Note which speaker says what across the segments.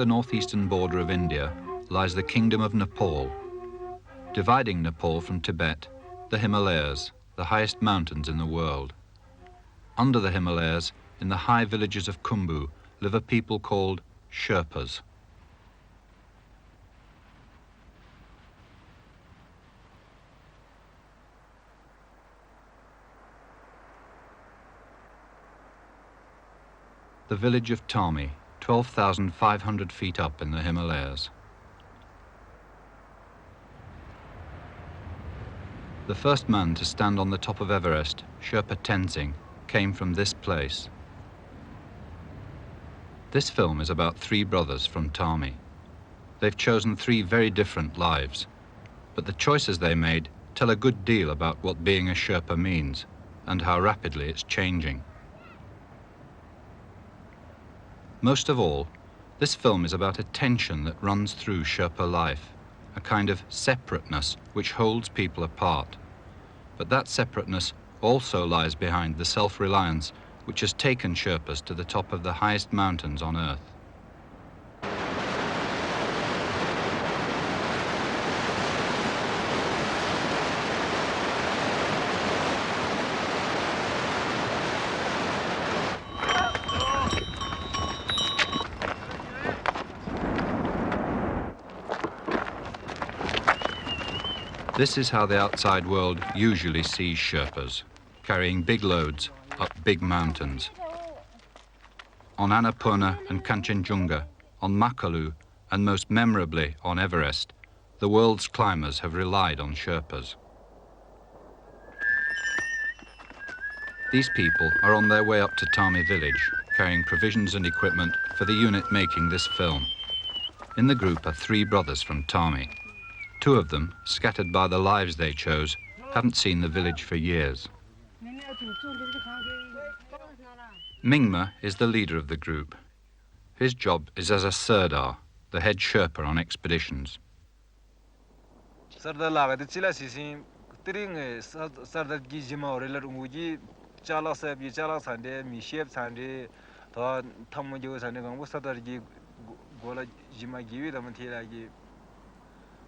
Speaker 1: the northeastern border of India lies the Kingdom of Nepal. Dividing Nepal from Tibet, the Himalayas, the highest mountains in the world. Under the Himalayas, in the high villages of Khumbu, live a people called Sherpas. The village of Tarmi, 12,500 feet up in the Himalayas. The first man to stand on the top of Everest, Sherpa Tenzing, came from this place. This film is about three brothers from Tarmi. They've chosen three very different lives, but the choices they made tell a good deal about what being a Sherpa means and how rapidly it's changing. Most of all, this film is about a tension that runs through Sherpa life, a kind of separateness which holds people apart. But that separateness also lies behind the self-reliance which has taken Sherpas to the top of the highest mountains on Earth. This is how the outside world usually sees Sherpas, carrying big loads up big mountains. On Annapurna and Kanchenjunga, on Makalu, and most memorably on Everest, the world's climbers have relied on Sherpas. These people are on their way up to Tarmi village, carrying provisions and equipment for the unit making this film. In the group are three brothers from Tarmi. Two of them, scattered by the lives they chose, haven't seen the village for years. Mingma is the leader of the group. His job is as a Sirdar, the head Sherpa on expeditions.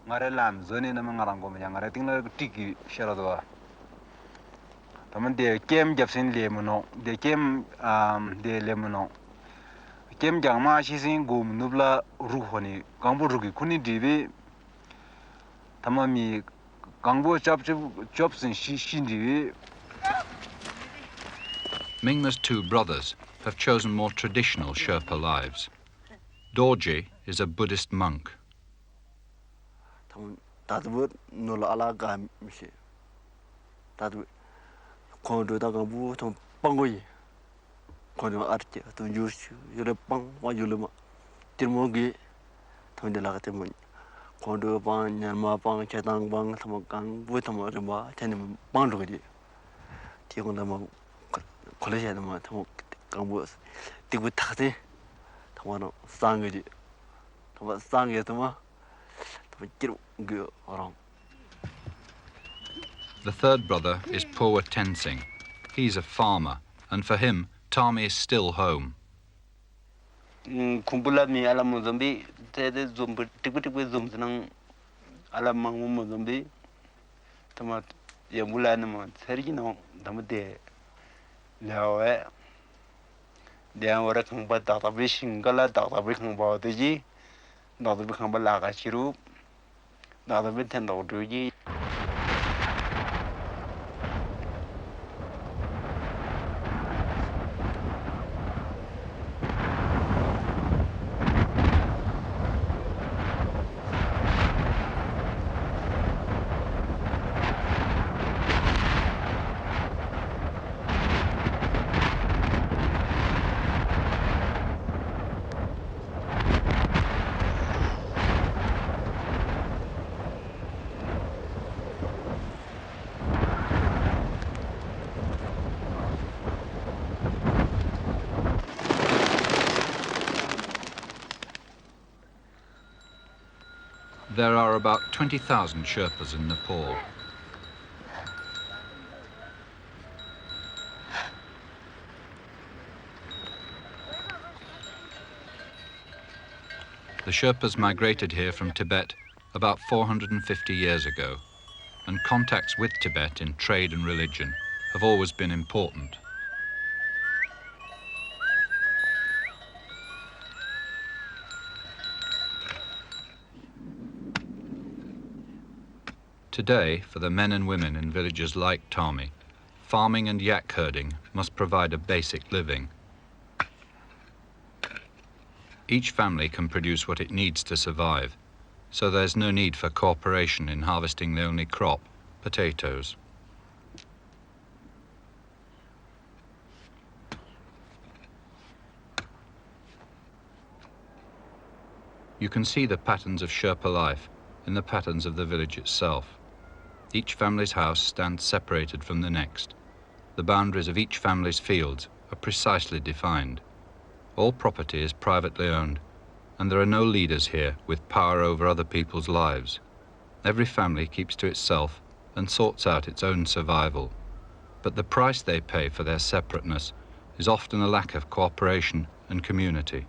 Speaker 2: Ngare lam zone na mangarang ko ngare tingla tiki sharadwa taman de kem japsin le mono de kem de le mono kem jangma shisin gum nubla ruhoni gangbo rugi kuni dibi tamami gangbo chopsin shin dibi.
Speaker 1: Mingma's two brothers have chosen more traditional Sherpa lives. Dorji is a Buddhist monk.
Speaker 3: Tadwut nula ala gamishi. Tadwut kondo tagabu tom pangoi. Kondo arche tom jus yure pang wa yuluma. Tirmogi tom delagate mun. Kondo pang nyanma pang chetang pang tamagang bu tamarima tenim pang lugadi. Tiong nama college nama tam kambu tigu takte tamano sangadi. Tama sangi tama.
Speaker 1: The third brother is poor Tenzing. He's a farmer, and for him, Tarmi is still home.
Speaker 4: Kumpula mi alam Mozambique, tede zumbi tikwe zumbi alam mangu Mozambique. Tamat ya mula nama sergi nama tamade lawe. Dia orang kang batak tapi singkala tak tapi kang bawa tuji, tak tapi kang balaga sirup. Now the Nintendo Dorji.
Speaker 1: There are about 20,000 Sherpas in Nepal. The Sherpas migrated here from Tibet about 450 years ago, and contacts with Tibet in trade and religion have always been important. Today, for the men and women in villages like Tarmi, farming and yak herding must provide a basic living. Each family can produce what it needs to survive, so there's no need for cooperation in harvesting the only crop, potatoes. You can see the patterns of Sherpa life in the patterns of the village itself. Each family's house stands separated from the next. The boundaries of each family's fields are precisely defined. All property is privately owned, and there are no leaders here with power over other people's lives. Every family keeps to itself and sorts out its own survival. But the price they pay for their separateness is often a lack of cooperation and community.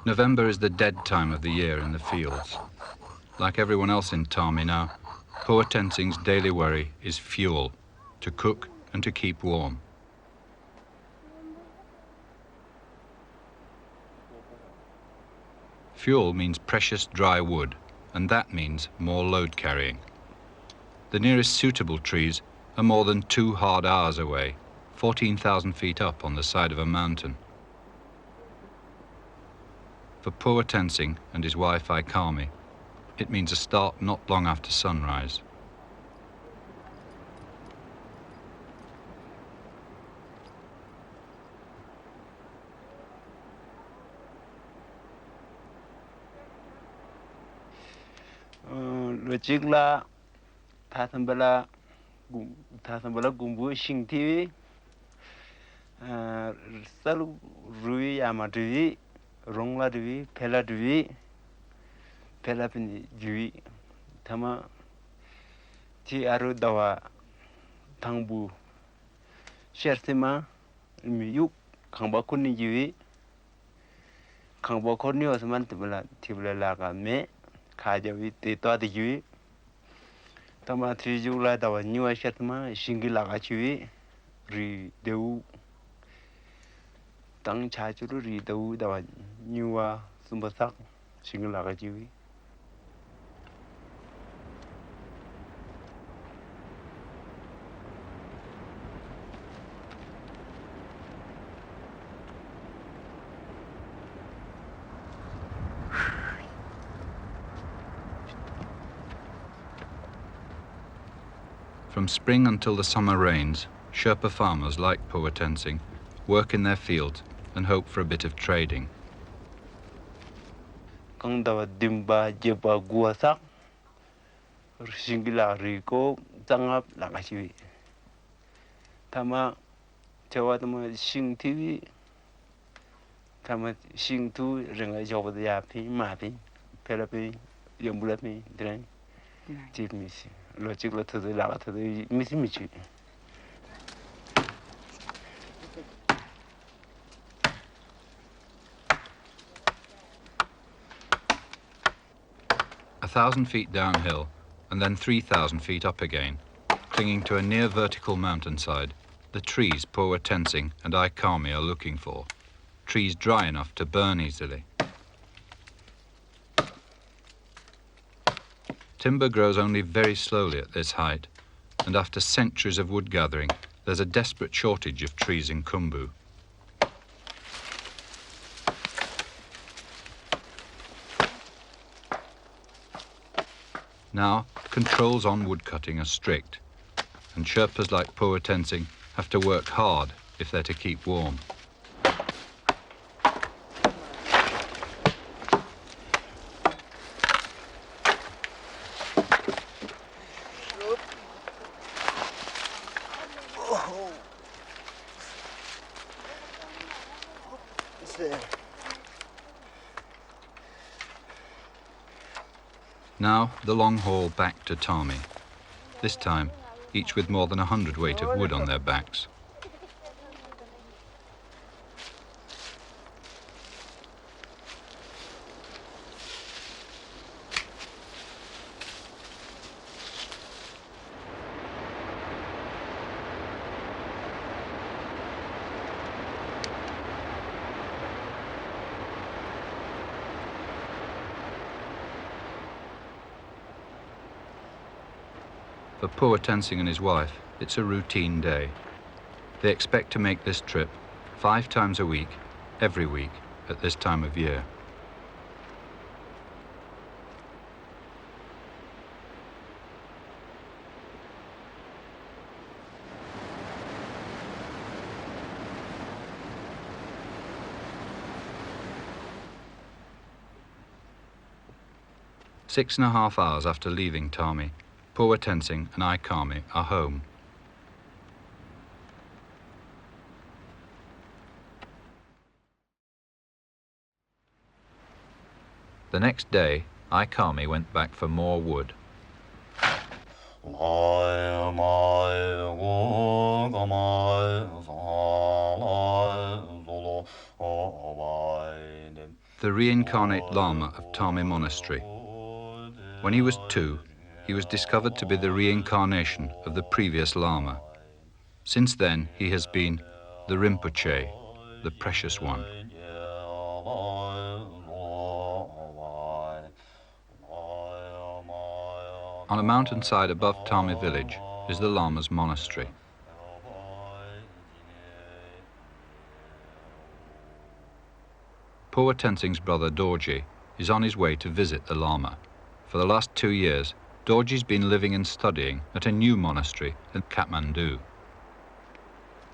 Speaker 1: November is the dead time of the year in the fields. Like everyone else in Tarmi now, poor Tenzing's daily worry is fuel, to cook and to keep warm. Fuel means precious dry wood, and that means more load carrying. The nearest suitable trees are more than 2 hard hours away, 14,000 feet up on the side of a mountain. For poor Tenzing and his wife Karmi, it means a start not long after sunrise.
Speaker 4: Lojikla Tasambala Gumbu Shing TV Salu Rui Amadui Rongla Dui Pela Dui Pela Pini Dui Tama Ti Aru Dawa Tangbu Shersima Miyuk Kambakuni Dui Kambakoni Osman Tibla Laga Me Kajawi Tito Dui Tama Trijula Dawa New Shatma Shingila Chui Ri Deu Tang Chachuru Ri Deu Dawa Newa Sumbasak Shingila Chui.
Speaker 1: From spring until the summer rains, Sherpa farmers like poor Tenzing work in their fields and hope for a bit of trading.
Speaker 4: Kangdawa Dimba Jeba Guasak Shingila Rico Zangap Lakashi Tama Chawatama Shing TV Tama Shing Tu Ringa Job the Yapi Mapi Pelapi Yambulapi Drain Chief Miss Logical to the Lava to the Missimichi.
Speaker 1: A 1,000 feet downhill and then 3,000 feet up again, clinging to a near vertical mountainside, the trees poor Tenzing and Karmi are looking for, trees dry enough to burn easily. Timber grows only very slowly at this height, and after centuries of wood gathering, there's a desperate shortage of trees in Khumbu. Now, controls on woodcutting are strict, and Sherpas like poor Tenzing have to work hard if they're to keep warm. Now the long haul back to Tarmi, this time each with more than 100 weight of wood on their backs. For poor Tenzing and his wife, it's a routine day. They expect to make this trip 5 times a week, every week, at this time of year. Six and a half hours after leaving Tarmi, poor Tenzing and Karmi are home. The next day, Karmi went back for more wood. The reincarnate Lama of Tarmi Monastery. When he was 2, he was discovered to be the reincarnation of the previous Lama. Since then, he has been the Rinpoche, the precious one. On a mountainside above Tarmi village is the Lama's monastery. Poor Tenzing's brother Dorji is on his way to visit the Lama. For the last 2 years, Dorji's been living and studying at a new monastery in Kathmandu.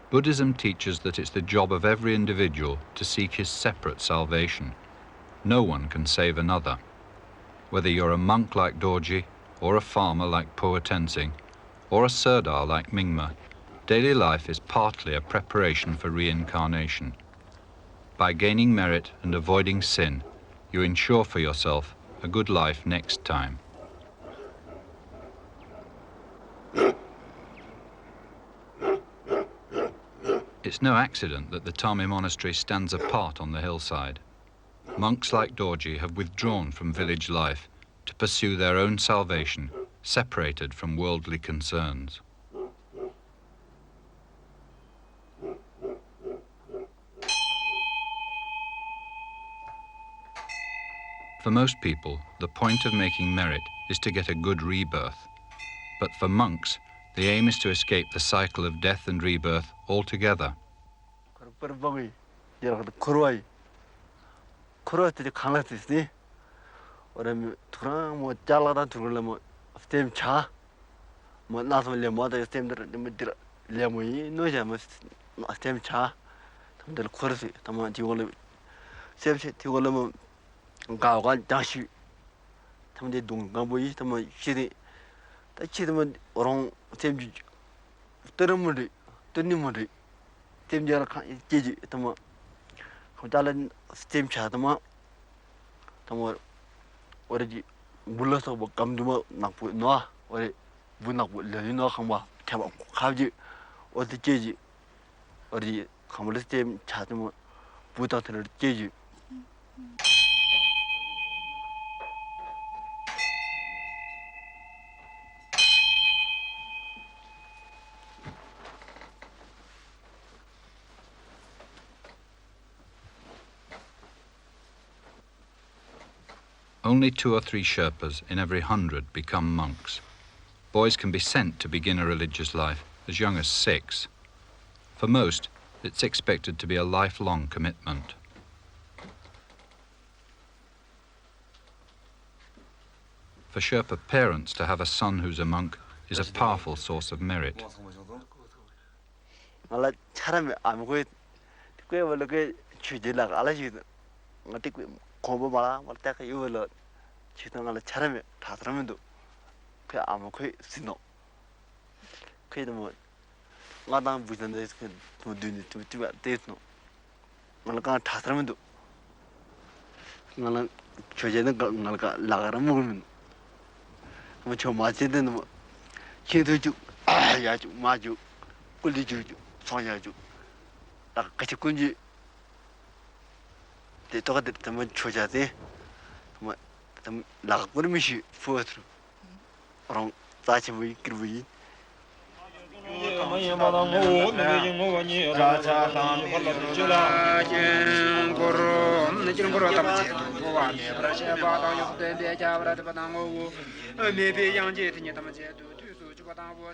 Speaker 1: Buddhism teaches that it's the job of every individual to seek his separate salvation. No one can save another. Whether you're a monk like Dorji, or a farmer like poor Tenzing, or a sirdar like Mingma, daily life is partly a preparation for reincarnation. By gaining merit and avoiding sin, you ensure for yourself a good life next time. It's no accident that the Tarmi monastery stands apart on the hillside. Monks like Dorji have withdrawn from village life to pursue their own salvation, separated from worldly concerns. For most people, the point of making merit is to get a good rebirth. But for monks, the aim is to escape the cycle of death and rebirth altogether. Only 2 or 3 Sherpas in every 100 become monks. Boys can be sent to begin a religious life as young as 6. For most, it's expected to be a lifelong commitment. For Sherpa parents to have a son who's a monk is a powerful source of merit.
Speaker 3: 저 맞지는 뭐 kintuju yaju maju kuliju soyaju 딱 같이 군지 때 똑같이 좀 초자대 좀 나가버리면시 포트로 그럼 다시 뭐 이끌고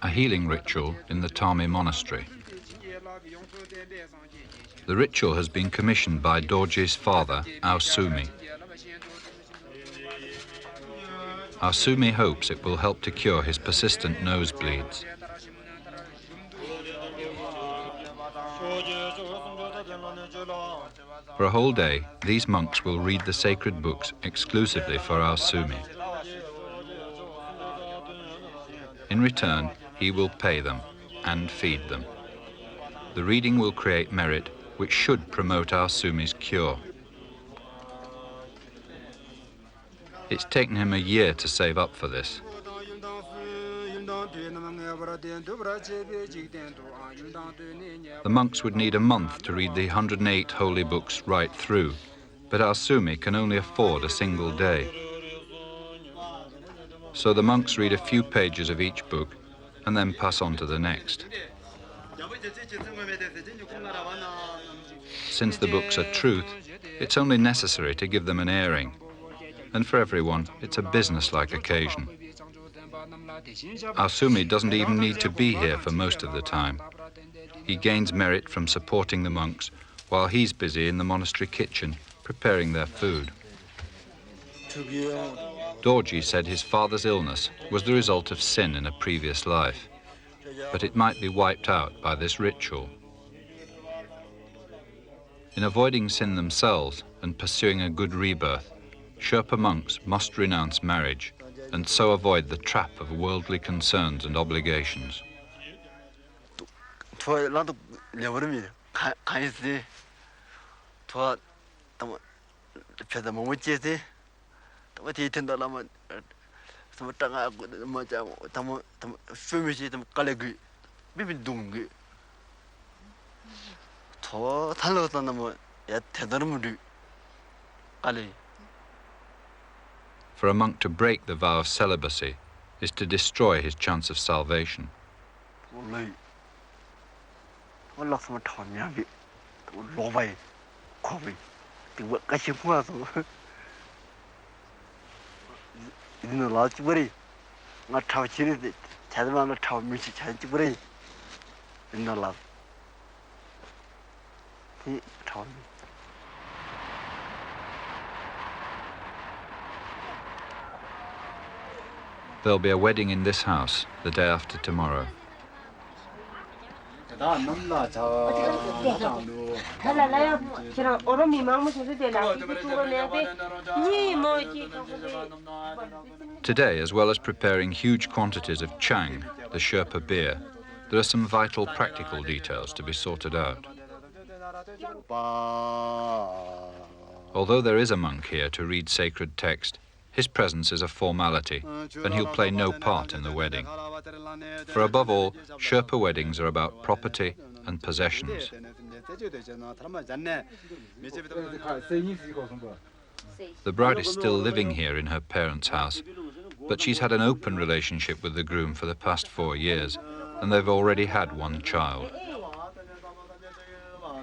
Speaker 1: A healing ritual in the Tarmi monastery. The ritual has been commissioned by Dorji's father, Sumi. Sumi hopes it will help to cure his persistent nosebleeds. For a whole day, these monks will read the sacred books exclusively for Sumi. In return, he will pay them and feed them. The reading will create merit which should promote Sumi's cure. It's taken him a year to save up for this. The monks would need a month to read the 108 holy books right through, but Sumi can only afford a single day. So the monks read a few pages of each book and then pass on to the next. Since the books are truth, it's only necessary to give them an airing. And for everyone, it's a business-like occasion. Sumi doesn't even need to be here for most of the time. He gains merit from supporting the monks while he's busy in the monastery kitchen preparing their food. Dorji said his father's illness was the result of sin in a previous life, but it might be wiped out by this ritual. In avoiding sin themselves and pursuing a good rebirth, Sherpa monks must renounce marriage and so avoid the trap of worldly concerns and obligations. For a monk to break the vow of celibacy is to destroy his chance of salvation. There'll be a wedding in this house the day after tomorrow. Today, as well as preparing huge quantities of chang, the Sherpa beer, there are some vital practical details to be sorted out. Although there is a monk here to read sacred text, his presence is a formality, and he'll play no part in the wedding. For above all, Sherpa weddings are about property and possessions. The bride is still living here in her parents' house, but she's had an open relationship with the groom for the past 4 years, and they've already had one child.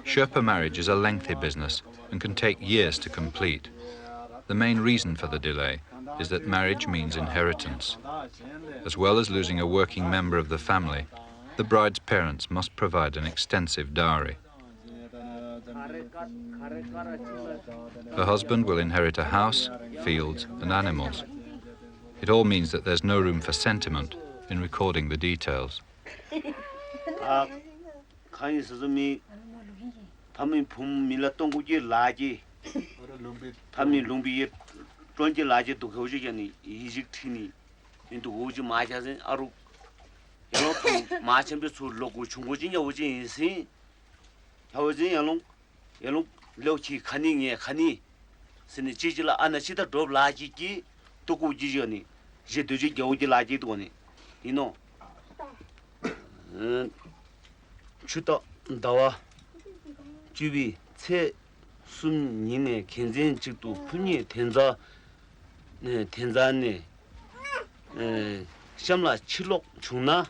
Speaker 1: Sherpa marriage is a lengthy business and can take years to complete. The main reason for the delay is that marriage means inheritance. As well as losing a working member of the family, the bride's parents must provide an extensive dowry. Her husband will inherit a house, fields, and animals. It all means that there's no room for sentiment in recording the details.
Speaker 5: Tronji laje to hoji yani Egyptini into hoji majazen aru yalo machem be sur logo chungoji ya hoji insi hoji yalo lochi khani nge khani sini chijila anachita dob laji ki to ko ji yani je doji gyoji laji doni ino chuta dawa jubi che sum nine kenzen chikdu punye tenza ne shamla chilok chungna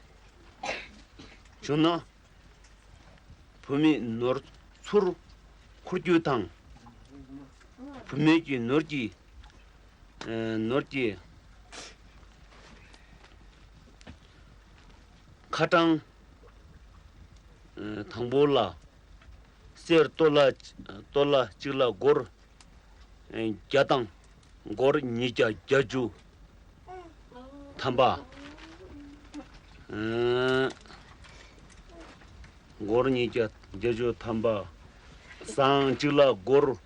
Speaker 5: pumi nor sur kurgyutang pumeki norji katang thangbola ser tola chila gor gyatang gor nija jaju thamba gor nija jaju thamba sang chila gor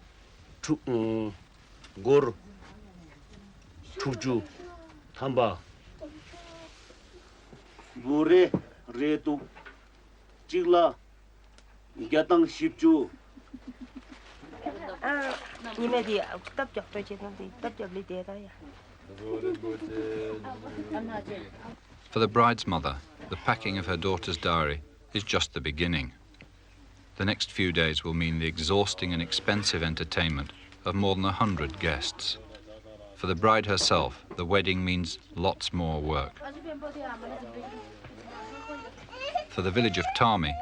Speaker 5: chuju thamba bure retu chila gyatang shipju
Speaker 6: nhưng thì tấp chọc tôi trên thì tấp chọc đi tè thôi.
Speaker 1: For the bride's mother, the packing of her daughter's dowry is just the beginning. The next few days will mean the exhausting and expensive entertainment of more than 100 guests. For the bride herself, the wedding means lots more work. For the village of Tarmi,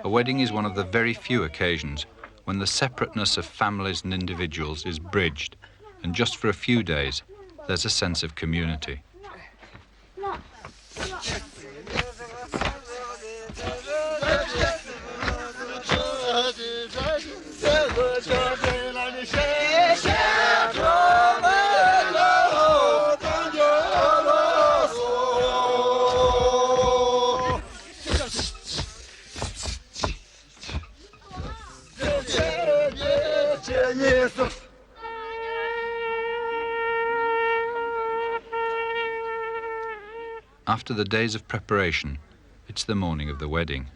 Speaker 1: a wedding is one of the very few occasions when the separateness of families and individuals is bridged, and just for a few days, there's a sense of community. After the days of preparation, it's the morning of the wedding.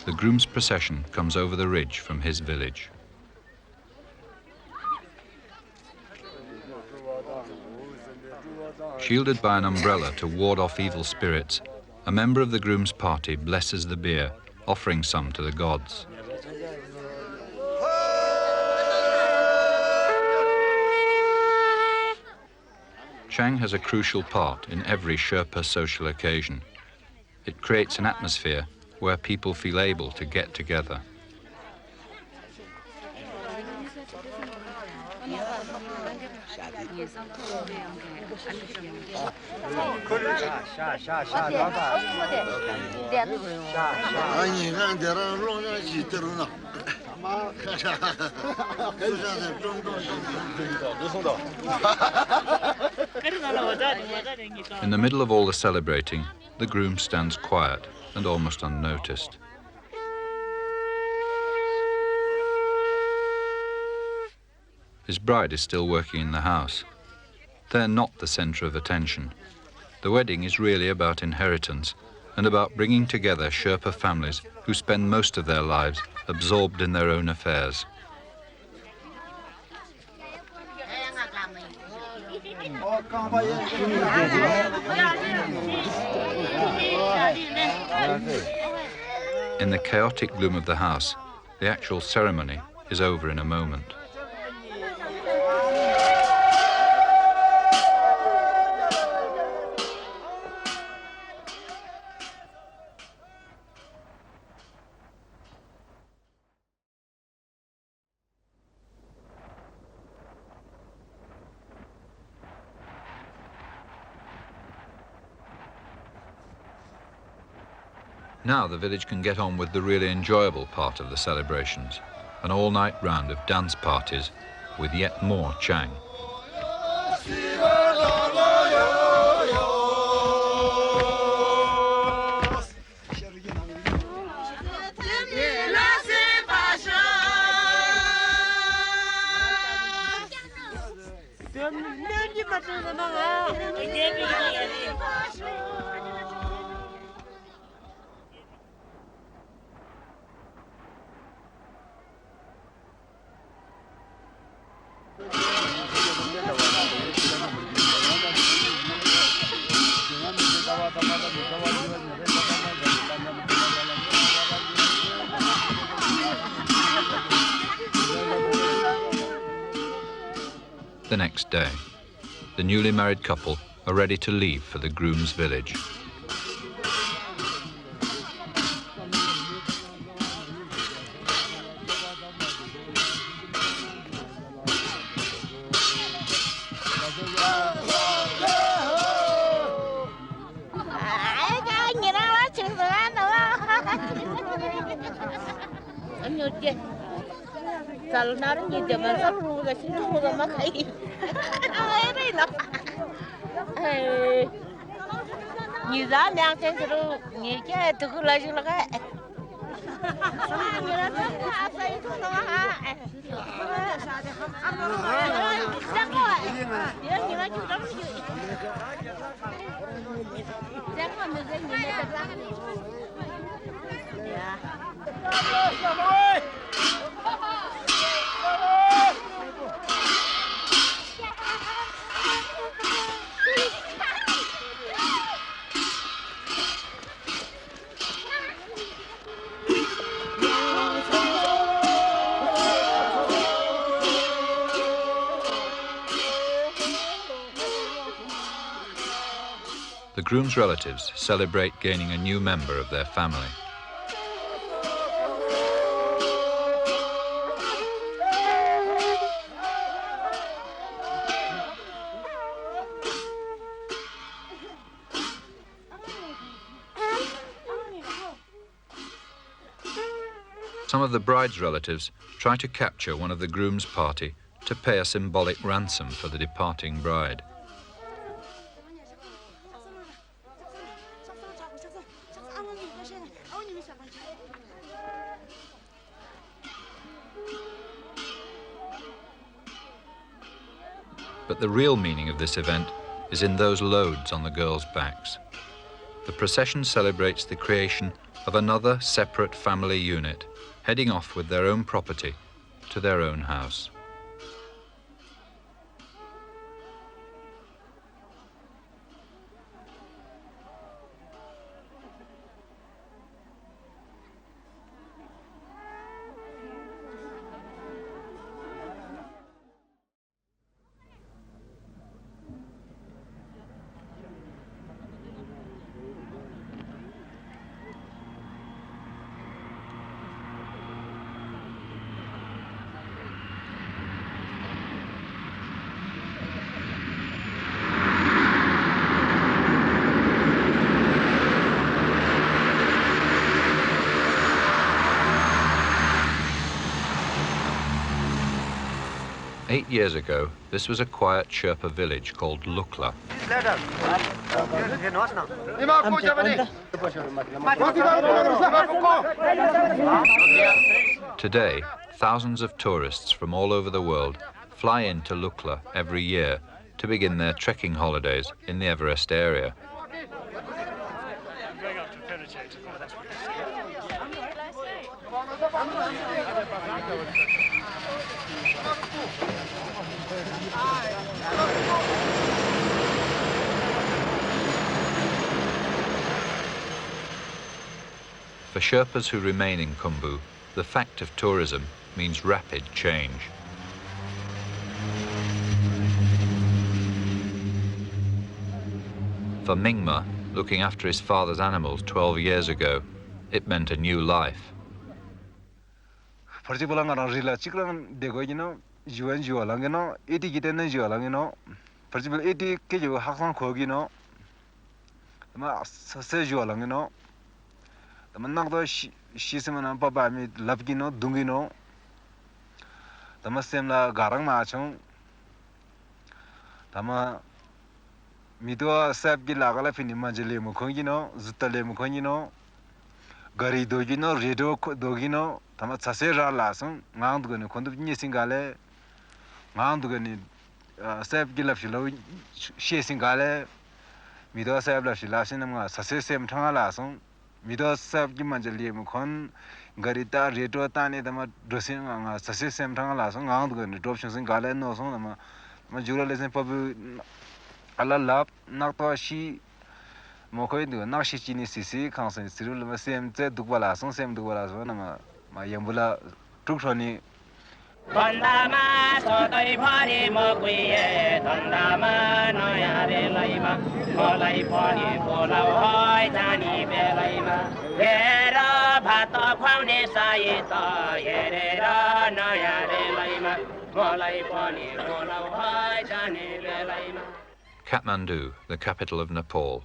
Speaker 1: The groom's procession comes over the ridge from his village. Shielded by an umbrella to ward off evil spirits, a member of the groom's party blesses the beer, offering some to the gods. Chang has a crucial part in every Sherpa social occasion. It creates an atmosphere where people feel able to get together. In the middle of all the celebrating, the groom stands quiet and almost unnoticed. His bride is still working in the house. They're not the center of attention. The wedding is really about inheritance and about bringing together Sherpa families who spend most of their lives absorbed in their own affairs. In the chaotic gloom of the house, the actual ceremony is over in a moment. Now the village can get on with the really enjoyable part of the celebrations, an all-night round of dance parties with yet more Chang. The next day, the newly married couple are ready to leave for the groom's village. The groom's relatives celebrate gaining a new member of their family. Some of the bride's relatives try to capture one of the groom's party to pay a symbolic ransom for the departing bride. But the real meaning of this event is in those loads on the girls' backs. The procession celebrates the creation of another separate family unit, heading off with their own property to their own house. Eight years ago, this was a quiet Sherpa village called Lukla. Today, thousands of tourists from all over the world fly into Lukla every year to begin their trekking holidays in the Everest area. For Sherpas who remain in Khumbu, the fact of tourism means rapid change. For Mingma, looking after his father's animals 12 years ago, it meant a new life.
Speaker 2: Tamanakdo shisimana papa mi lapgino dungino tamasemla garang ma chung tama mido sabgi lagala fini manjele mo khongino zutale mo khongino gari dogino redo dogino tama chase ra la sung ngang dugane kondu ni singale ngang dugane sabgi lapshilo she singale mido sab lapshila sinam sase sem thangala sung mido sab gi manjali mu khon garita reto tane dama dressing nga sase sem thang la song ngang du ne drop sing gale no song ma jura lesen pab ala lap nak to shi mo khoi du nak shi chini sisi khang sen sirul ma sem te dukbala song sem dukbala so na ma yambula truk thoni bandama
Speaker 1: Kathmandu, the capital of Nepal.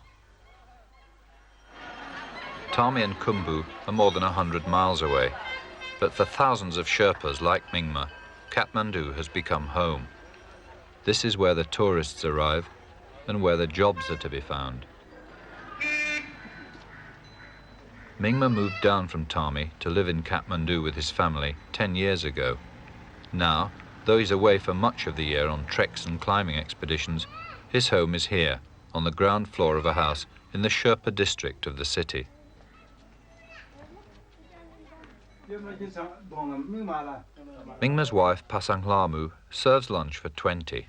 Speaker 1: Tarmi and Khumbu are more than 100 miles away, but for thousands of Sherpas like Mingma, Kathmandu has become home. This is where the tourists arrive and where the jobs are to be found. Mingma moved down from Tarmi to live in Kathmandu with his family 10 years ago. Now, though he's away for much of the year on treks and climbing expeditions, his home is here, on the ground floor of a house in the Sherpa district of the city. Mingma's wife, Pasang Lamu, serves lunch for 20.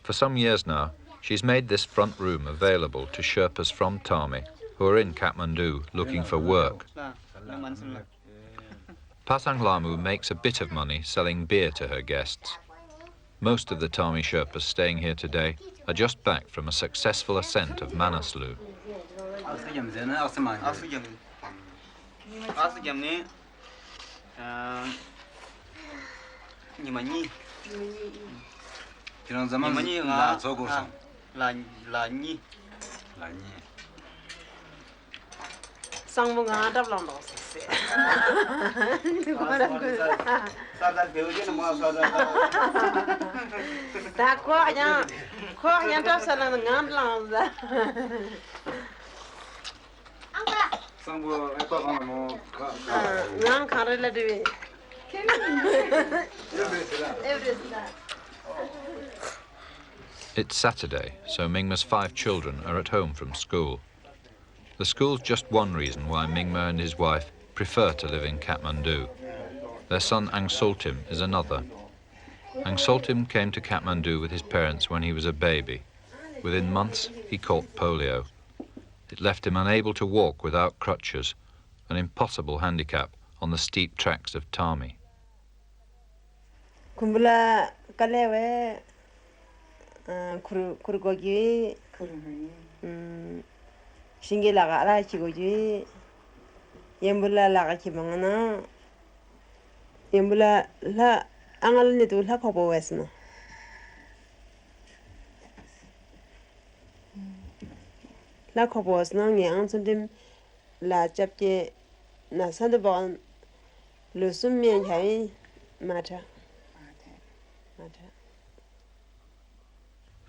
Speaker 1: For some years now, she's made this front room available to Sherpas from Tarmi who are in Kathmandu looking for work. Pasang Lamu makes a bit of money selling beer to her guests. Most of the Tarmi Sherpas staying here today are just back from a successful ascent of Manaslu. It's Saturday, so Mingma's 5 children are at home from school. The school's just one reason why Mingma and his wife prefer to live in Kathmandu. Their son Angsultim is another. Angsultim came to Kathmandu with his parents when he was a baby. Within months, he caught polio. It left him unable to walk without crutches, an impossible handicap on the steep tracks of Tarmi.
Speaker 6: Kumbula kalewe kurugogi shingila gara chigoji yembula laga chibangana yembula la angal ni tu la kobo wesno la kobo wesno ngi angsundim la chapje na sandabon lusum mien chai mata.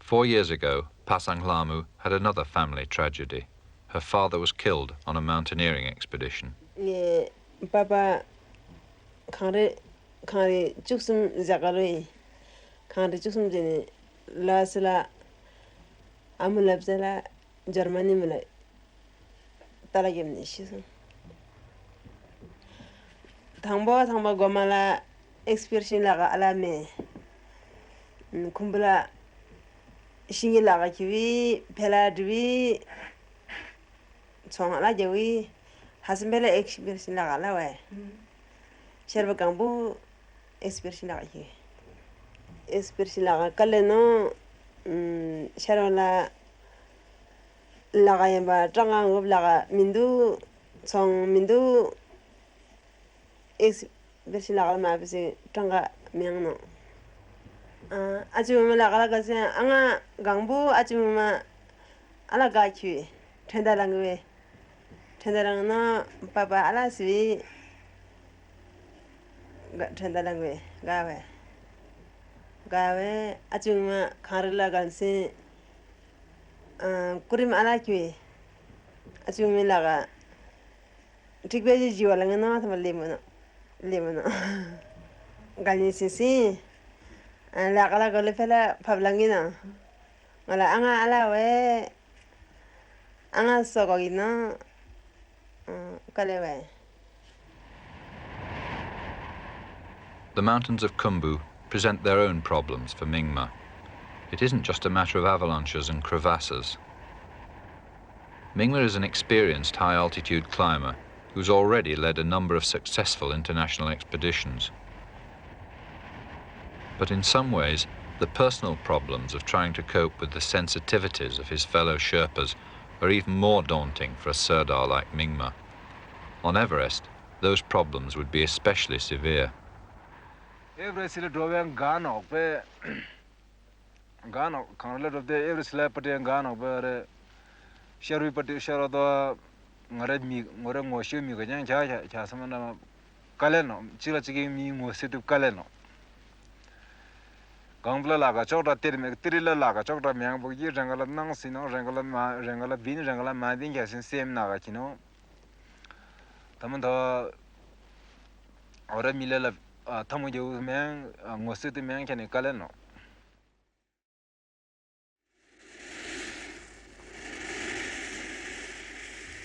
Speaker 1: 4 years ago, Pasang Lamu had another family tragedy. Her father was killed on a mountaineering expedition.
Speaker 6: Papa kare juksum zagaroi kare juksum jene lasla amulabzala Germany mala talagem nishisun thangba gomala expedition laga alame kumbula shingi laga kiwi pela dwi songa jawi hasbele expedition laga lawe Sherpa kambu expedition laga ki expedition laga kaleno sharola laga yamba tanga ngob laga mindu song mindu expedition laga ma bisi tanga miangno 아침에 나가라 가서 앙아 강부 아침에 알아가 키 텐다랑 왜 텐다랑 나 바바 알아스위 텐다랑 왜 가왜 아침에 가르라 간세 꾸림 알아키 아침에 나가 tikbeji jiwalang na tama lemona galnisisi la kala gole fela pablangina ngala anga ala we anga sogogina kalewe.
Speaker 1: The mountains of Khumbu present their own problems for Mingma. It isn't just a matter of avalanches and crevasses. Mingma is an experienced high-altitude climber who's already led a number of successful international expeditions. But in some ways, the personal problems of trying to cope with the sensitivities of his fellow Sherpas are even more daunting for a Sirdar like Mingma. On Everest, those problems would be especially severe.
Speaker 2: Everest is drawing Gano, Gano, Conrad of the Everest Leopard and Gano, but Sherry Patti Sherado, Redmi, Morango, Shumi, Chasamana, Caleno, Chilachigi, Mosito Caleno. Gangla Laga, Chota, Tirilla Laga, Chota, Mambogi, Rangala Nangsino, Rangala Bin, Rangala Madin, yes, in same Nagachino. Tamanda or a Mila Tamujo man, Mositi man can Caleno.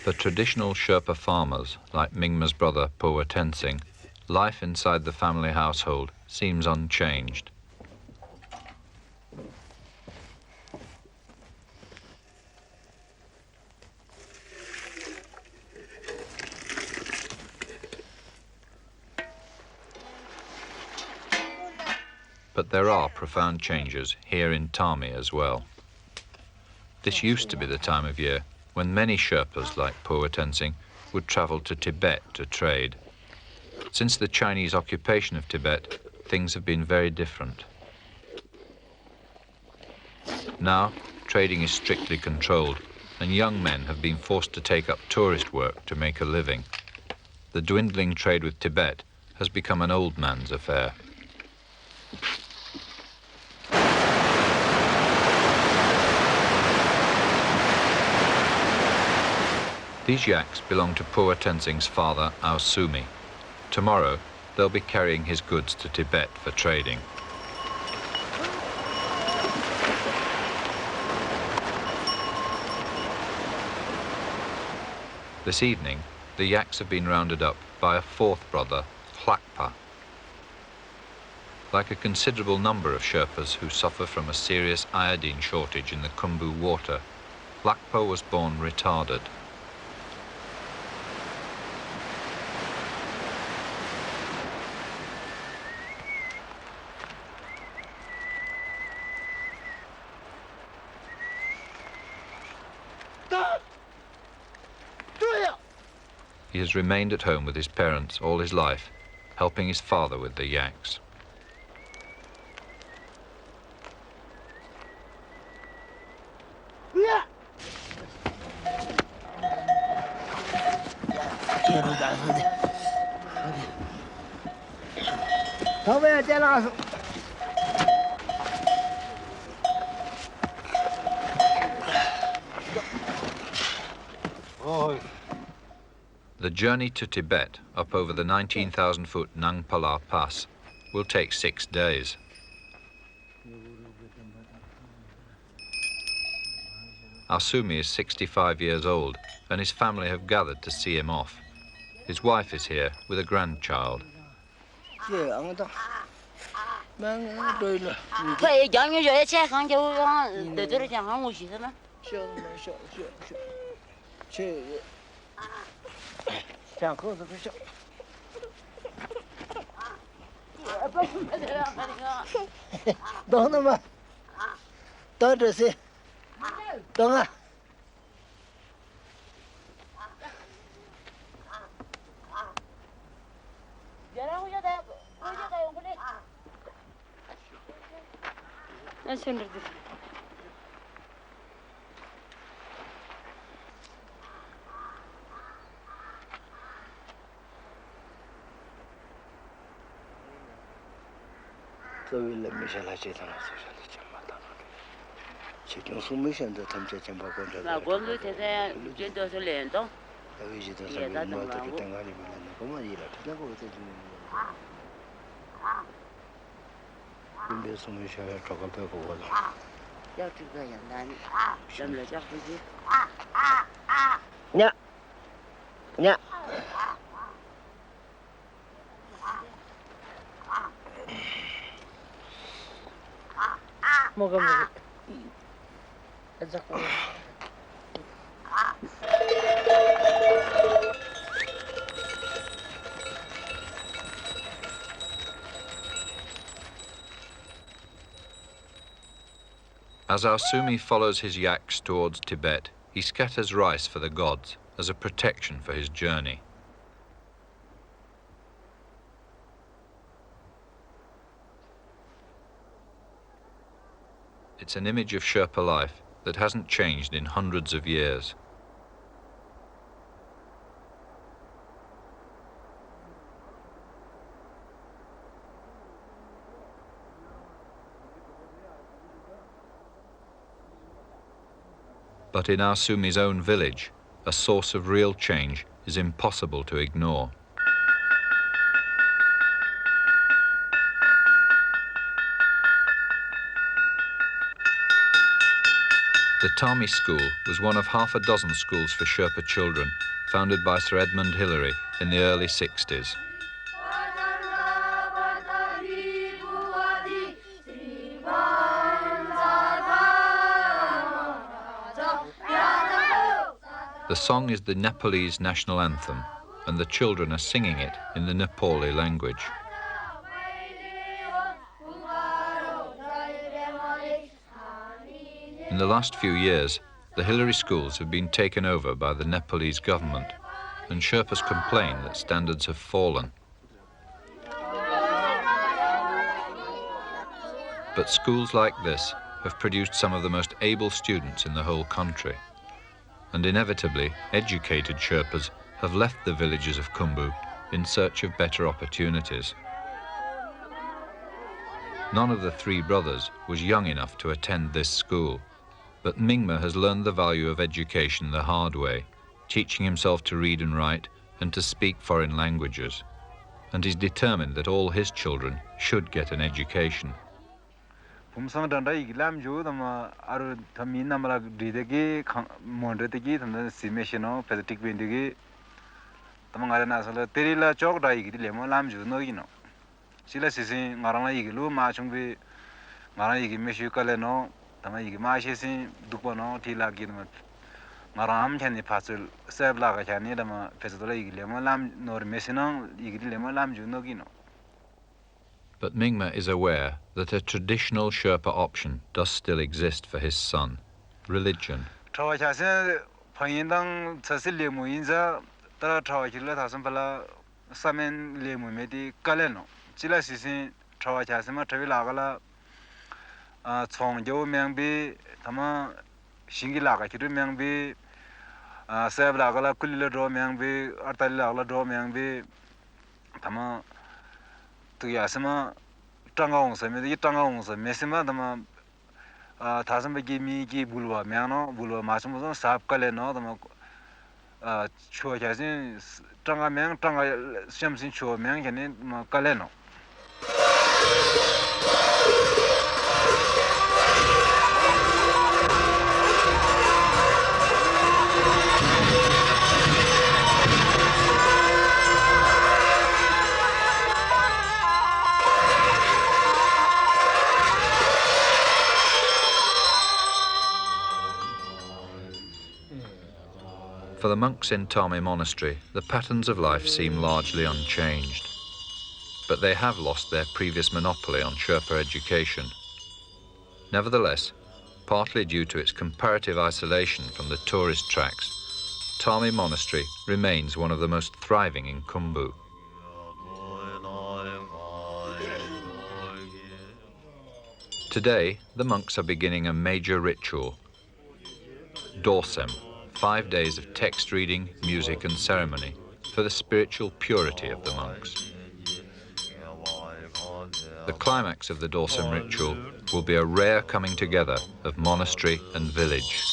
Speaker 1: For traditional Sherpa farmers, like Mingma's brother Poa Tenzing, life inside the family household seems unchanged. But there are profound changes here in Tarmi as well. This used to be the time of year when many Sherpas like Poa Tenzing would travel to Tibet to trade. Since the Chinese occupation of Tibet, things have been very different. Now, trading is strictly controlled, and young men have been forced to take up tourist work to make a living. The dwindling trade with Tibet has become an old man's affair. These yaks belong to Poa Tenzing's father, Ao Sumi. Tomorrow, they'll be carrying his goods to Tibet for trading. This evening, the yaks have been rounded up by a fourth brother, Hlakpa. Like a considerable number of Sherpas who suffer from a serious iodine shortage in the Khumbu water, Hlakpa was born retarded. He has remained at home with his parents all his life, helping his father with the yaks. The journey to Tibet, up over the 19,000-foot Nang Pala Pass, will take 6 days. Asumi is 65 years old, and his family have gathered to see him off. His wife is here with a grandchild. As our Sumi follows his yaks towards Tibet, he scatters rice for the gods as a protection for his journey. It's an image of Sherpa life that hasn't changed in hundreds of years. But in our Sumi's own village, a source of real change is impossible to ignore. The Tarmi school was one of half a dozen schools for Sherpa children, founded by Sir Edmund Hillary in the early 60s. The song is the Nepalese national anthem, and the children are singing it in the Nepali language. In the last few years, the Hillary schools have been taken over by the Nepalese government, and Sherpas complain that standards have fallen. But schools like this have produced some of the most able students in the whole country. And inevitably, educated Sherpas have left the villages of Khumbu in search of better opportunities. None of the three brothers was young enough to attend this school, but Mingma has learned the value of education the hard way, teaching himself to read and write and to speak foreign languages, and he's determined that all his children should get an education.
Speaker 2: Aru Tami namala didegi mondretegi tanda simeshino pathetic bindigi tamangara nasala terila chok dai gi lemo lamju no gino sila sisi ngaranga igilu ma chungbi ngara igi meshu kale no tama igi ma shesin dupono tila gi no ngaram chani pasul sab la ga chani dama pesola igi lemo lam nor mesino igi lemo lamju no gino.
Speaker 1: But Mingma is aware that a traditional Sherpa option does still exist for his son, religion.
Speaker 2: Tuyasama Tangong Sami, Tangong, Messima, the Tasambaki Miki Bulwa, Miano, Bulwa Masamo, Sap Kaleno, the Chojasin, Tanga Mang, Tanga Shamsin Cho, Mang, and Kaleno.
Speaker 1: For the monks in Tarmi monastery, the patterns of life seem largely unchanged. But they have lost their previous monopoly on Sherpa education. Nevertheless, partly due to its comparative isolation from the tourist tracks, Tarmi monastery remains one of the most thriving in Khumbu. Today, the monks are beginning a major ritual, Dorsem, 5 days of text reading, music and ceremony for the spiritual purity of the monks. The climax of the Dorsem ritual will be a rare coming together of monastery and village.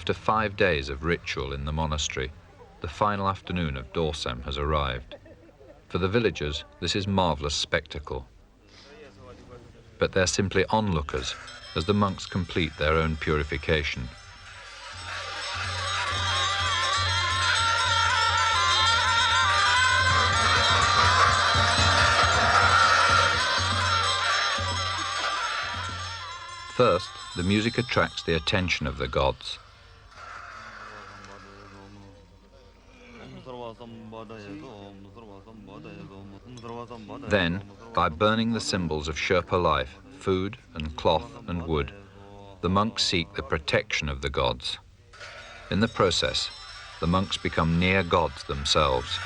Speaker 1: After 5 days of ritual in the monastery, the final afternoon of Dorsem has arrived. For the villagers, this is marvellous spectacle. But they're simply onlookers as the monks complete their own purification. First, the music attracts the attention of the gods. Then, by burning the symbols of Sherpa life, food and cloth and wood, the monks seek the protection of the gods. In the process, the monks become near gods themselves.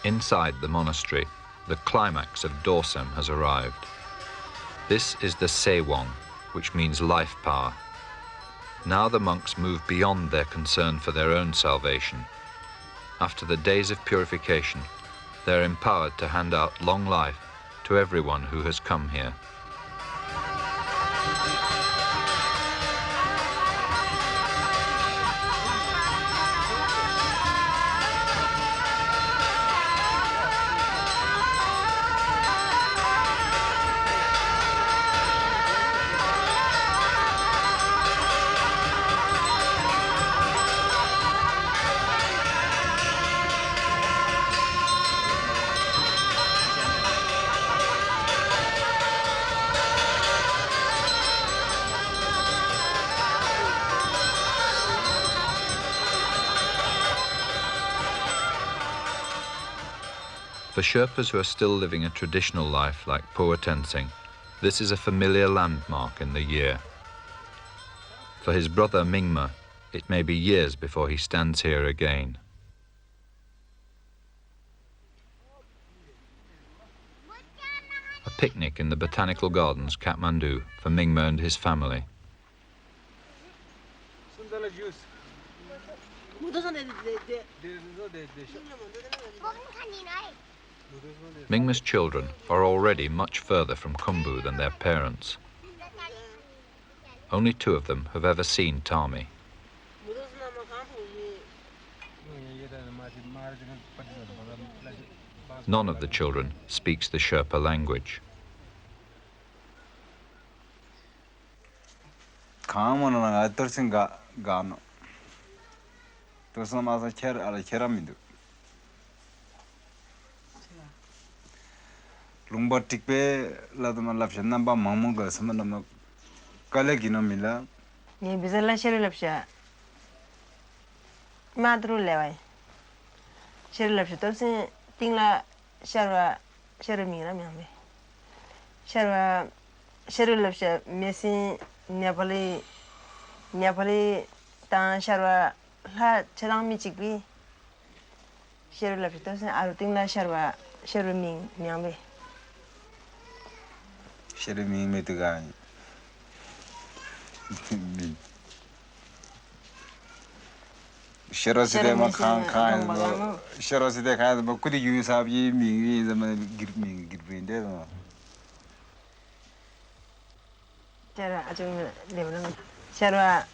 Speaker 1: Inside the monastery, the climax of Dorsem has arrived. This is the Sewong, which means life power. Now the monks move beyond their concern for their own salvation. After the days of purification, they're empowered to hand out long life to everyone who has come here. For Sherpas who are still living a traditional life like poor Tenzing, this is a familiar landmark in the year. For his brother Mingma, it may be years before he stands here again. A picnic in the botanical gardens, Kathmandu, for Mingma and his family. Mingma's children are already much further from Khumbu than their parents. Only 2 of them have ever seen Tarmi. None of the children speaks the Sherpa language.
Speaker 2: Lumba tikpe ladama lapsha namba mamunga samanama kalagino mila.
Speaker 6: Ye bizala sheru lapsha. Madru lewai. Sheru lapsha tolse tingla sharwa sheru mingra miambe. Sharwa sheru lapsha mesi Nepali tan sharwa la chadang mi chikbi. Sheru lapsha tolse aru tingla sharwa sheru miambe.
Speaker 2: Shermi metuga. Sheroside ma khan Sheroside khan ba kudi yu sab yi mi zaman girpinde no.
Speaker 6: Shara ajung leblang. Shara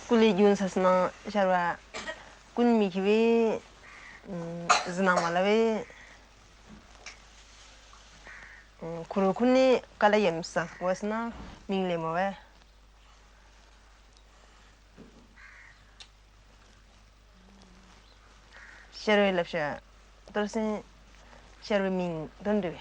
Speaker 6: kuli yun sasna shara kun mi kiwi zna malawe kurukuni kala yemsa wasna mingle mawe share lapsha torsin share min donde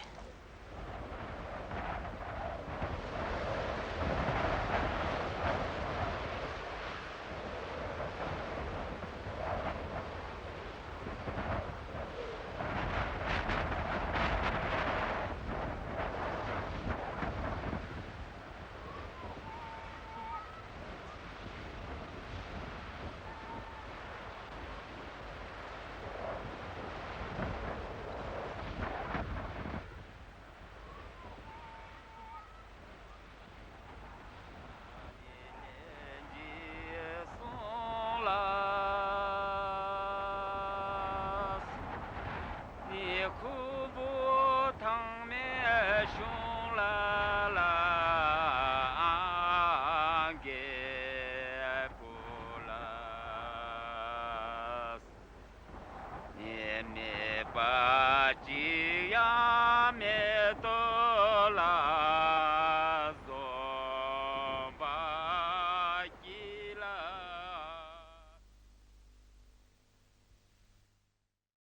Speaker 7: Sherpa